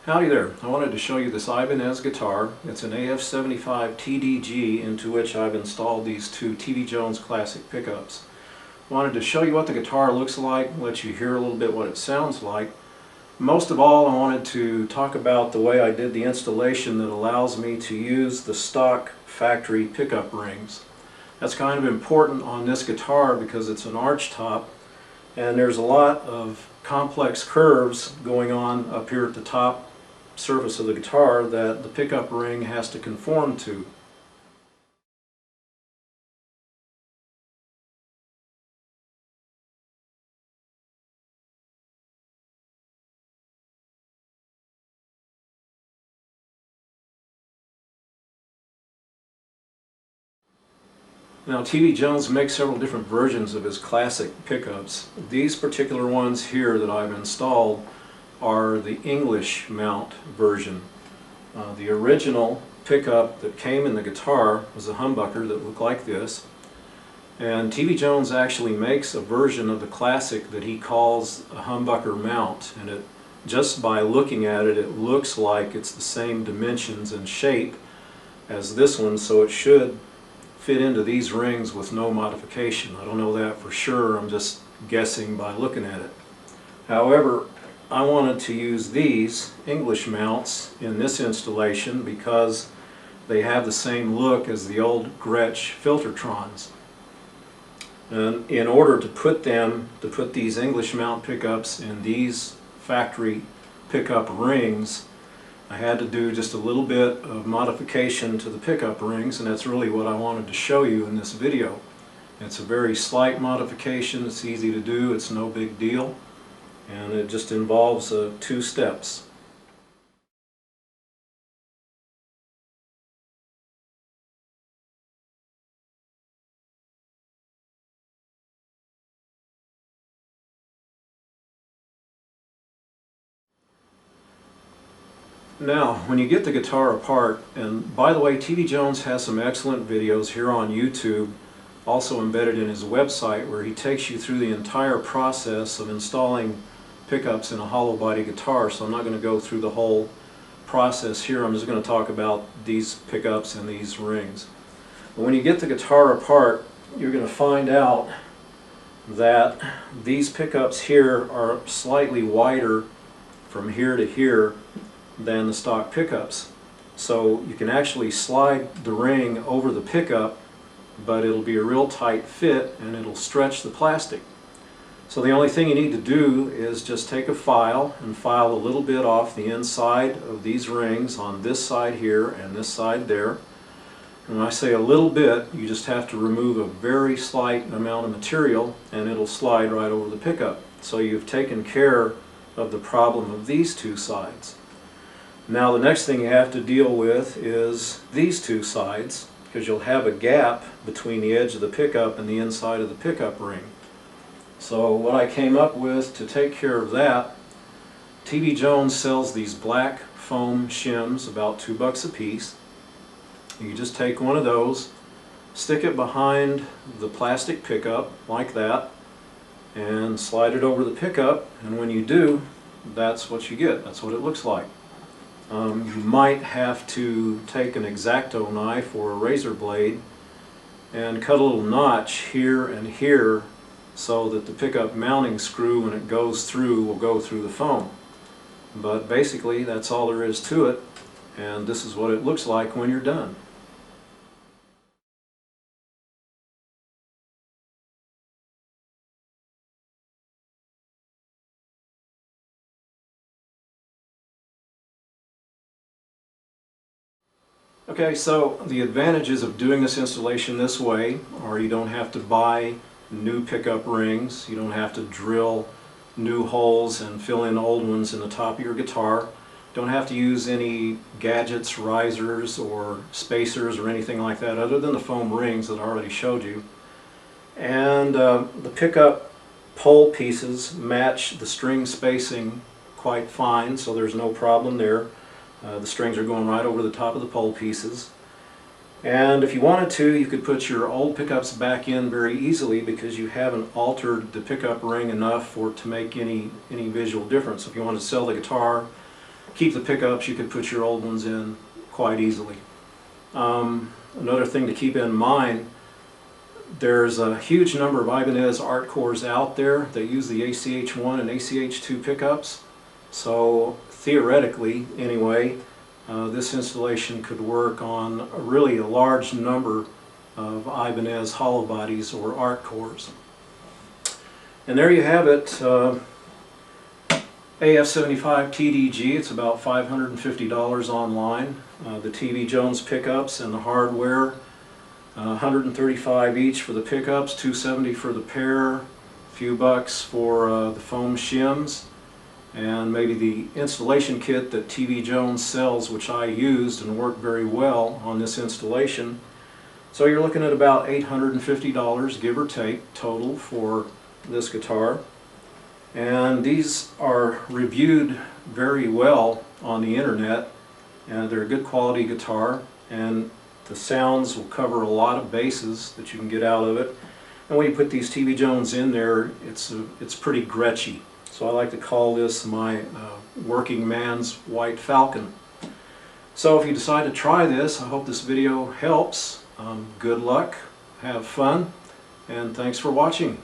Howdy there. I wanted to show you this Ibanez guitar. It's an AF75TDG into which I've installed these two TV Jones classic pickups. Wanted to show you what the guitar looks like, let you hear a little bit what it sounds like. Most of all, I wanted to talk about the way I did the installation that allows me to use the stock factory pickup rings. That's kind of important on this guitar because it's an arch top and there's a lot of complex curves going on up here at the top surface of the guitar that the pickup ring has to conform to. Now, TV Jones makes several different versions of his classic pickups. These particular ones here that I've installed are the English mount version. The original pickup that came in the guitar was a humbucker that looked like this, and TV Jones actually makes a version of the classic that he calls a humbucker mount, and just by looking at it, it looks like it's the same dimensions and shape as this one, so it should fit into these rings with no modification. I don't know that for sure, I'm just guessing by looking at it. However, I wanted to use these English mounts in this installation because they have the same look as the old Gretsch Filtertrons. And in order to put these English mount pickups in these factory pickup rings, I had to do just a little bit of modification to the pickup rings, and that's really what I wanted to show you in this video. It's a very slight modification, it's easy to do, it's no big deal. And it just involves 2 steps. Now, when you get the guitar apart, and by the way, TV Jones has some excellent videos here on YouTube, also embedded in his website, where he takes you through the entire process of installing pickups in a hollow body guitar, so I'm not going to go through the whole process here. I'm just going to talk about these pickups and these rings. But when you get the guitar apart, you're going to find out that these pickups here are slightly wider from here to here than the stock pickups. So you can actually slide the ring over the pickup, but it'll be a real tight fit and it'll stretch the plastic. So the only thing you need to do is just take a file and file a little bit off the inside of these rings on this side here and this side there. And when I say a little bit, you just have to remove a very slight amount of material and it'll slide right over the pickup. So you've taken care of the problem of these 2 sides. Now the next thing you have to deal with is these 2 sides, because you'll have a gap between the edge of the pickup and the inside of the pickup ring. So what I came up with to take care of that, TV Jones sells these black foam shims, about $2 a piece. You just take one of those, stick it behind the plastic pickup like that, and slide it over the pickup, and when you do, that's what you get. That's what it looks like. You might have to take an X-Acto knife or a razor blade and cut a little notch here and here so that the pickup mounting screw, when it goes through, will go through the foam. But basically that's all there is to it, and this is what it looks like when you're done. Okay, so the advantages of doing this installation this way are you don't have to buy new pickup rings, you don't have to drill new holes and fill in old ones in the top of your guitar, don't have to use any gadgets, risers, or spacers or anything like that other than the foam rings that I already showed you. And the pickup pole pieces match the string spacing quite fine, so there's no problem there. The strings are going right over the top of the pole pieces. And if you wanted to, you could put your old pickups back in very easily because you haven't altered the pickup ring enough for it to make any visual difference. If you want to sell the guitar, keep the pickups, you could put your old ones in quite easily. Another thing to keep in mind, there's a huge number of Ibanez Artcores out there that use the ACH1 and ACH2 pickups. So theoretically, anyway, this installation could work on really a large number of Ibanez hollow bodies or Artcores. And there you have it, AF75TDG. It's about $550 online. The TV Jones pickups and the hardware, $135 each for the pickups, $270 for the pair, a few bucks for the foam shims, and maybe the installation kit that TV Jones sells, which I used and worked very well on this installation. So you're looking at about $850, give or take, total for this guitar. And these are reviewed very well on the internet, and they're a good quality guitar, and the sounds will cover a lot of bases that you can get out of it. And when you put these TV Jones in there, it's pretty Gretchy. So I like to call this my working man's White Falcon. So if you decide to try this, I hope this video helps. Good luck, have fun, and thanks for watching.